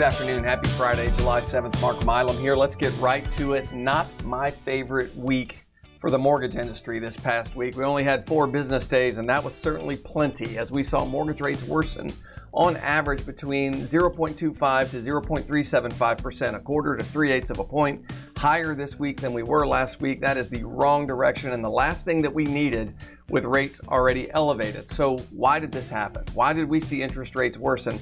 Good afternoon. Happy Friday, July 7th. Mark Milam here. Let's get right to it. Not my favorite week for the mortgage industry this past week. We only had 4 business days, and that was certainly plenty as we saw mortgage rates worsen on average between 0.25 to 0.375%, a quarter to 3/8 of a point higher this week than we were last week. That is the wrong direction and the last thing that we needed with rates already elevated. So why did this happen? Why did we see interest rates worsen?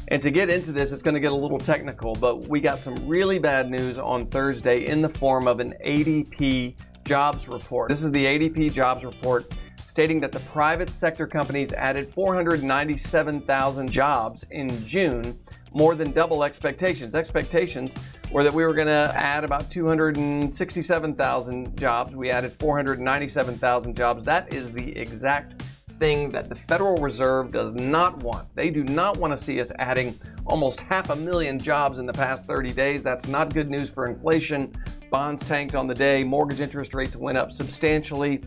And to get into this, it's going to get a little technical, but we got some really bad news on Thursday in the form of an ADP jobs report. This is the ADP jobs report stating that the private sector companies added 497,000 jobs in June, more than double expectations. Expectations were that we were going to add about 267,000 jobs. We added 497,000 jobs. That is the exact thing that the Federal Reserve does not want. They do not want to see us adding almost 500,000 jobs in the past 30 days. That's not good news for inflation. Bonds tanked on the day. Mortgage interest rates went up substantially.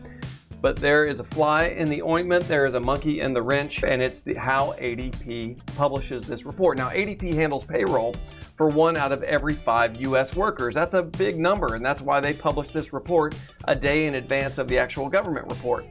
But there is a fly in the ointment. There is a monkey in the wrench, and it's how ADP publishes this report. Now, ADP handles payroll for 1 out of every 5 U.S. workers. That's a big number, and that's why they publish this report a day in advance of the actual government report.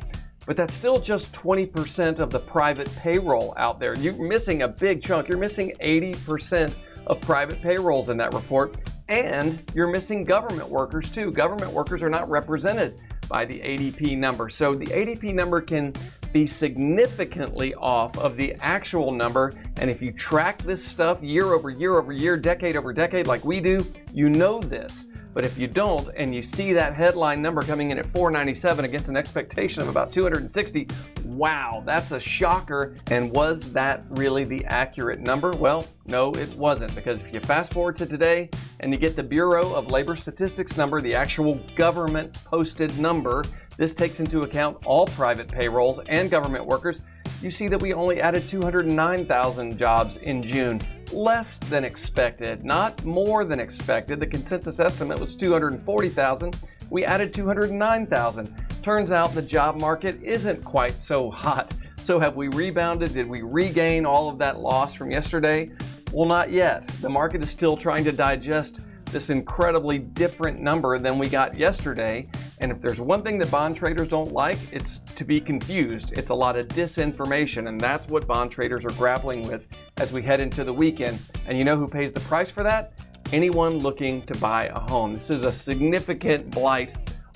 But that's still just 20% of the private payroll out there. You're missing a big chunk. You're missing 80% of private payrolls in that report, and you're missing government workers too. Government workers are not represented by the ADP number. So the ADP number can be significantly off of the actual number. And if you track this stuff year over year over year, decade over decade like we do, you know this. But if you don't, and you see that headline number coming in at 497 against an expectation of about 260, wow, that's a shocker. And was that really the accurate number? Well, no, it wasn't, because if you fast forward to today and you get the Bureau of Labor Statistics number, the actual government posted number, this takes into account all private payrolls and government workers, you see that we only added 209,000 jobs in June. Less than expected, not more than expected. The consensus estimate was 240,000. We added 209,000. Turns out the job market isn't quite so hot. So have we rebounded? Did we regain all of that loss from yesterday? Well, not yet. The market is still trying to digest this incredibly different number than we got yesterday. And if there's one thing that bond traders don't like, it's to be confused. It's a lot of disinformation, and that's what bond traders are grappling with as we head into the weekend. And you know who pays the price for that? Anyone looking to buy a home. This is a significant blight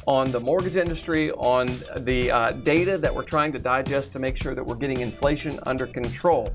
on the mortgage industry, on the data that we're trying to digest to make sure that we're getting inflation under control.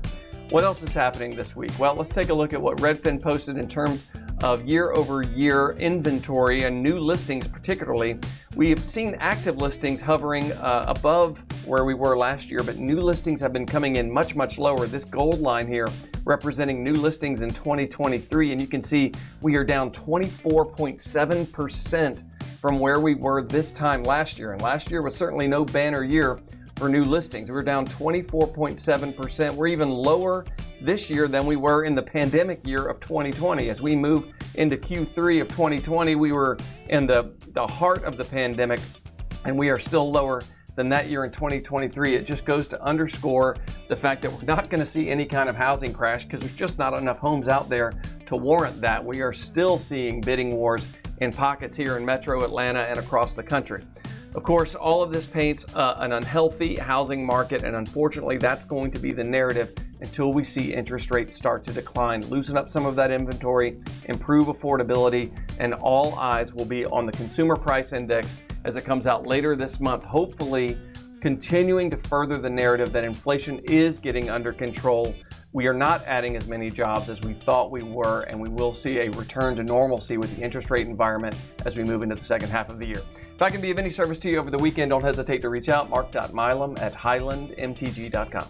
What else is happening this week? Well, let's take a look at what Redfin posted in terms of year-over-year inventory and new listings particularly. We have seen active listings hovering above where we were last year, but new listings have been coming in much, much lower. This gold line here representing new listings in 2023, and you can see we are down 24.7% from where we were this time last year. And last year was certainly no banner year for new listings. We're down 24.7%. We're even lower this year than we were in the pandemic year of 2020. As we move into Q3 of 2020, we were in the heart of the pandemic, and we are still lower than that year in 2023. It just goes to underscore the fact that we're not going to see any kind of housing crash because there's just not enough homes out there to warrant that. We are still seeing bidding wars in pockets here in Metro Atlanta and across the country. Of course, all of this paints an unhealthy housing market, and unfortunately, that's going to be the narrative until we see interest rates start to decline, loosen up some of that inventory, improve affordability, and all eyes will be on the Consumer Price Index as it comes out later this month, hopefully continuing to further the narrative that inflation is getting under control. We are not adding as many jobs as we thought we were, and we will see a return to normalcy with the interest rate environment as we move into the second half of the year. If I can be of any service to you over the weekend, don't hesitate to reach out, mark.milam@highlandmtg.com.